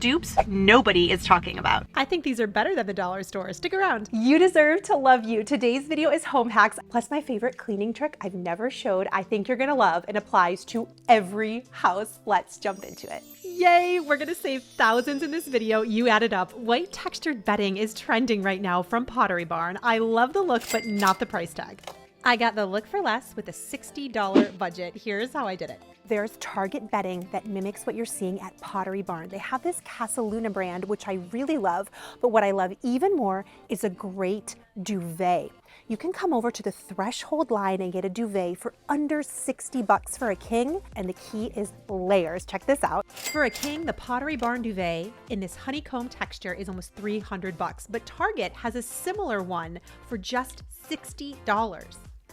dupes nobody is talking about. I think these are better than the dollar store. Stick around. You deserve to love you. Today's video is home hacks, plus my favorite cleaning trick I've never showed. I think you're gonna love and applies to every house. Let's jump into it. Yay, we're gonna save thousands in this video. You added up. White textured bedding is trending right now from Pottery Barn. I love the look, but not the price tag. I got the look for less with a $60 budget. Here's how I did it. There's Target bedding that mimics what you're seeing at Pottery Barn. They have this Casa Luna brand, which I really love, but what I love even more is a great duvet. You can come over to the Threshold line and get a duvet for under $60 for a king, and the key is layers. Check this out. For a king, the Pottery Barn duvet in this honeycomb texture is almost $300, but Target has a similar one for just $60.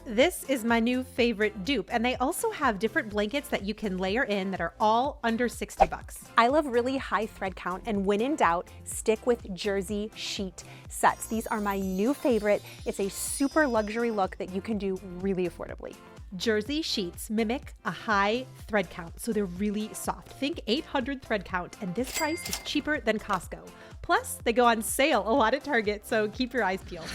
This is my new favorite dupe, and they also have different blankets that you can layer in that are all under $60. I love really high thread count, and when in doubt, stick with jersey sheet sets. These are my new favorite. It's a super luxury look that you can do really affordably. Jersey sheets mimic a high thread count, so they're really soft. Think 800 thread count, and this price is cheaper than Costco. Plus, they go on sale a lot at Target, so keep your eyes peeled.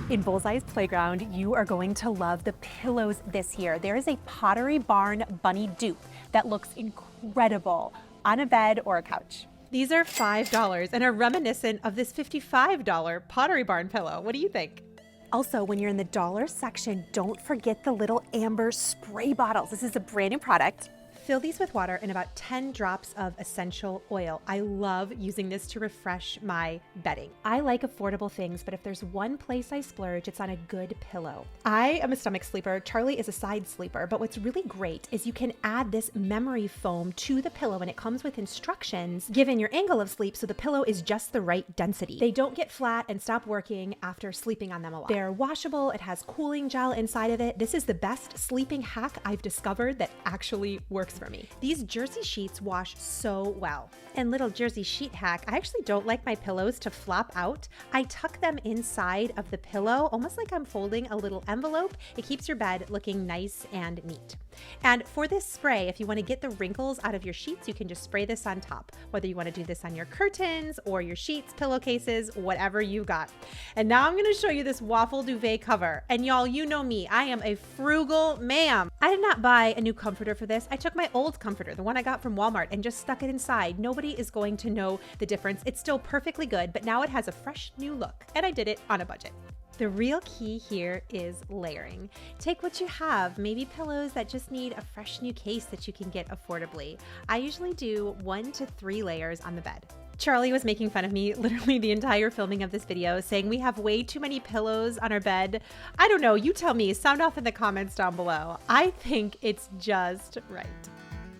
In Bullseye's Playground, you are going to love the pillows this year. There is a Pottery Barn bunny dupe that looks incredible on a bed or a couch. These are $5 and are reminiscent of this $55 Pottery Barn pillow. What do you think? Also, when you're in the dollar section, don't forget the little amber spray bottles. This is a brand new product. Fill these with water and about 10 drops of essential oil. I love using this to refresh my bedding. I like affordable things, but if there's one place I splurge, it's on a good pillow. I am a stomach sleeper. Charlie is a side sleeper, but what's really great is you can add this memory foam to the pillow, and it comes with instructions given your angle of sleep so the pillow is just the right density. They don't get flat and stop working after sleeping on them a lot. They're washable. It has cooling gel inside of it. This is the best sleeping hack I've discovered that actually works for me. These jersey sheets wash so well. And little jersey sheet hack, I actually don't like my pillows to flop out. I tuck them inside of the pillow, almost like I'm folding a little envelope. It keeps your bed looking nice and neat. And for this spray, if you want to get the wrinkles out of your sheets, you can just spray this on top, whether you want to do this on your curtains or your sheets, pillowcases, whatever you got. And now I'm going to show you this waffle duvet cover. And y'all, you know me, I am a frugal ma'am. I did not buy a new comforter for this. I took my old comforter, the one I got from Walmart, and just stuck it inside. Nobody is going to know the difference. It's still perfectly good, but now it has a fresh new look, and I did it on a budget. The real key here is layering. Take what you have, maybe pillows that just need a fresh new case that you can get affordably. I usually do 1 to 3 layers on the bed. Charlie was making fun of me literally the entire filming of this video, saying we have way too many pillows on our bed. I don't know, you tell me, sound off in the comments down below. I think it's just right.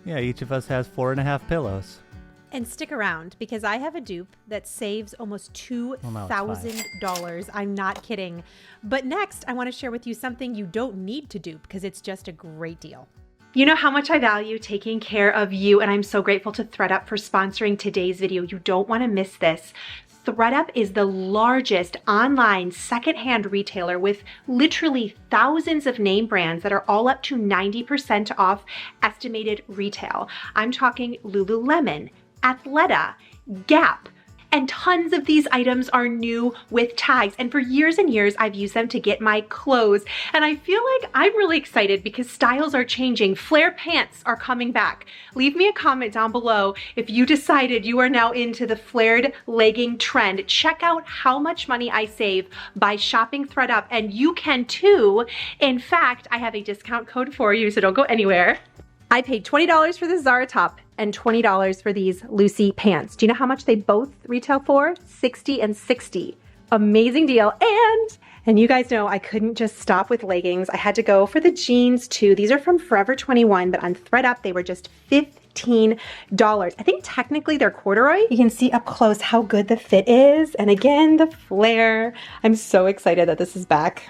Yeah, each of us has 4.5 pillows. And stick around, because I have a dupe that saves almost $2,000. I'm not kidding. But next, I want to share with you something you don't need to dupe, because it's just a great deal. You know how much I value taking care of you, and I'm so grateful to ThredUp for sponsoring today's video. You don't want to miss this. ThredUp is the largest online secondhand retailer with literally thousands of name brands that are all up to 90% off estimated retail. I'm talking Lululemon, Athleta, Gap, and tons of these items are new with tags. And for years and years, I've used them to get my clothes. And I feel like I'm really excited because styles are changing. Flare pants are coming back. Leave me a comment down below if you decided you are now into the flared legging trend. Check out how much money I save by shopping ThredUp, and you can too. In fact, I have a discount code for you, so don't go anywhere. I paid $20 for the Zara top and $20 for these Lucy pants. Do you know how much they both retail for? $60 and $60. Amazing deal. And you guys know I couldn't just stop with leggings. I had to go for the jeans too. These are from Forever 21, but on ThredUp they were just $15. I think technically they're corduroy. You can see up close how good the fit is. And again, the flare. I'm so excited that this is back.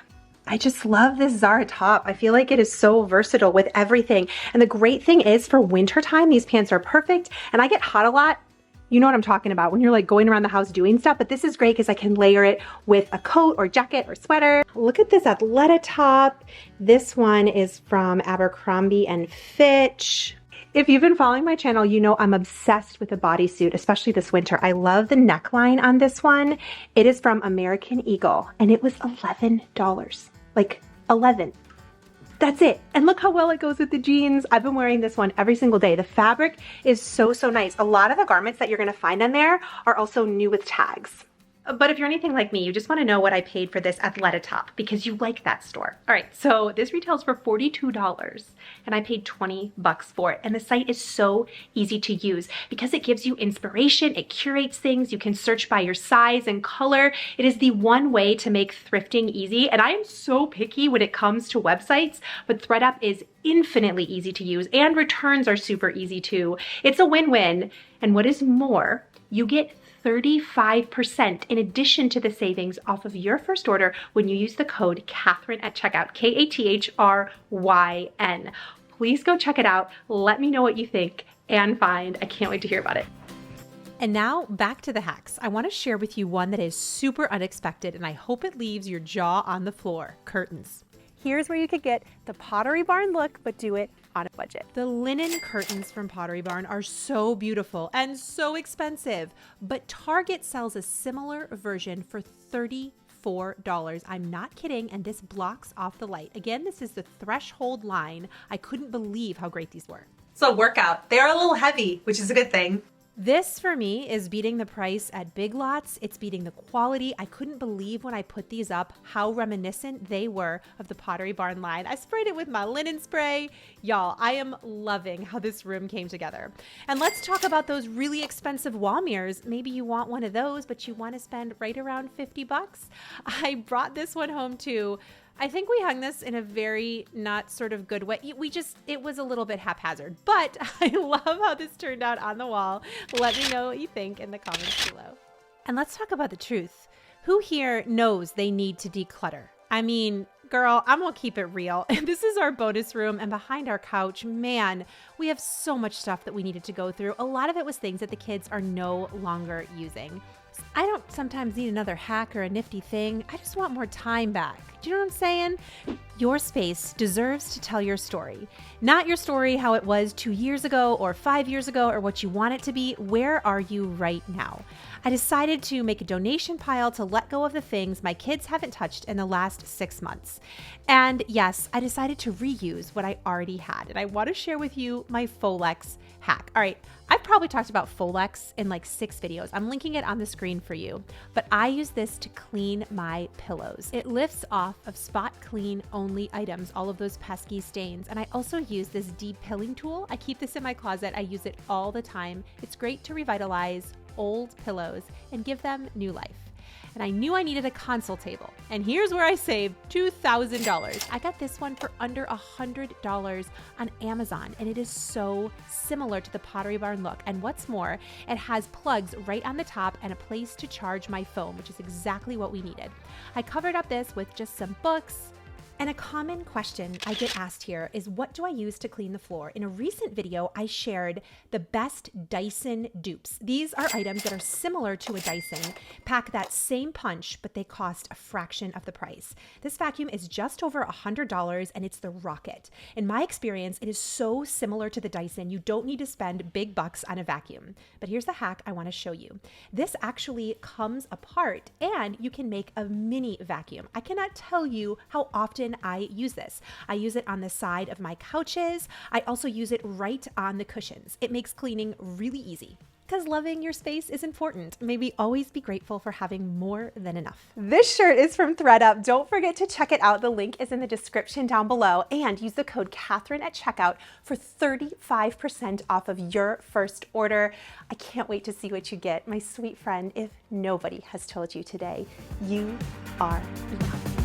I just love this Zara top. I feel like it is so versatile with everything. And the great thing is for wintertime, these pants are perfect. And I get hot a lot. You know what I'm talking about when you're like going around the house doing stuff, but this is great because I can layer it with a coat or jacket or sweater. Look at this Athleta top. This one is from Abercrombie and Fitch. If you've been following my channel, you know I'm obsessed with a bodysuit, especially this winter. I love the neckline on this one. It is from American Eagle and it was $11. Like 11. That's it. And look how well it goes with the jeans. I've been wearing this one every single day. The fabric is so, so nice. A lot of the garments that you're gonna find on there are also new with tags. But if you're anything like me, you just want to know what I paid for this Athleta top because you like that store. All right, so this retails for $42 and I paid 20 bucks for it. And the site is so easy to use because it gives you inspiration, it curates things, you can search by your size and color. It is the one way to make thrifting easy. And I am so picky when it comes to websites, but ThredUp is infinitely easy to use and returns are super easy too. It's a win-win. And what is more, you get 35% in addition to the savings off of your first order when you use the code Kathryn at checkout, Kathryn. Please go check it out. Let me know what you think and find. I can't wait to hear about it. And now back to the hacks. I want to share with you one that is super unexpected and I hope it leaves your jaw on the floor. Curtains. Here's where you could get the Pottery Barn look, but do it on a budget. The linen curtains from Pottery Barn are so beautiful and so expensive, but Target sells a similar version for $34. I'm not kidding, and this blocks off the light. Again, this is the threshold line. I couldn't believe how great these were. So workout. They are a little heavy, which is a good thing. This for me is beating the price at Big Lots. It's beating the quality. I couldn't believe when I put these up how reminiscent they were of the Pottery Barn line. I sprayed it with my linen spray. Y'all, I am loving how this room came together. And let's talk about those really expensive wall mirrors. Maybe you want one of those, but you want to spend right around 50 bucks. I brought this one home too. I think we hung this in a very not sort of good way. It was a little bit haphazard, but I love how this turned out on the wall. Let me know what you think in the comments below. And let's talk about the truth. Who here knows they need to declutter? I mean, girl, I'm gonna keep it real. This is our bonus room, and behind our couch, man, we have so much stuff that we needed to go through. A lot of it was things that the kids are no longer using. I don't sometimes need another hack or a nifty thing. I just want more time back. Do you know what I'm saying? Your space deserves to tell your story. Not your story how it was 2 years ago or 5 years ago or what you want it to be. Where are you right now? I decided to make a donation pile to let go of the things my kids haven't touched in the last 6 months. And yes, I decided to reuse what I already had. And I want to share with you my Folex hack. All right, I've probably talked about Folex in like 6 videos. I'm linking it on the screen for you, but I use this to clean my pillows. It lifts off of spot clean only items, all of those pesky stains. And I also use this deep pilling tool. I keep this in my closet. I use it all the time. It's great to revitalize old pillows and give them new life. And I knew I needed a console table. And here's where I saved $2,000. I got this one for under $100 on Amazon, and it is so similar to the Pottery Barn look. And what's more, it has plugs right on the top and a place to charge my phone, which is exactly what we needed. I covered up this with just some books. And a common question I get asked here is, what do I use to clean the floor? In a recent video, I shared the best Dyson dupes. These are items that are similar to a Dyson, pack that same punch, but they cost a fraction of the price. This vacuum is just over $100 and it's the Rocket. In my experience, it is so similar to the Dyson, you don't need to spend big bucks on a vacuum. But here's the hack I want to show you. This actually comes apart and you can make a mini vacuum. I cannot tell you how often I use this. I use it on the side of my couches. I also use it right on the cushions. It makes cleaning really easy. Because loving your space is important. May we always be grateful for having more than enough. This shirt is from ThredUp. Don't forget to check it out. The link is in the description down below. And use the code Kathryn at checkout for 35% off of your first order. I can't wait to see what you get. My sweet friend, if nobody has told you today, you are loved.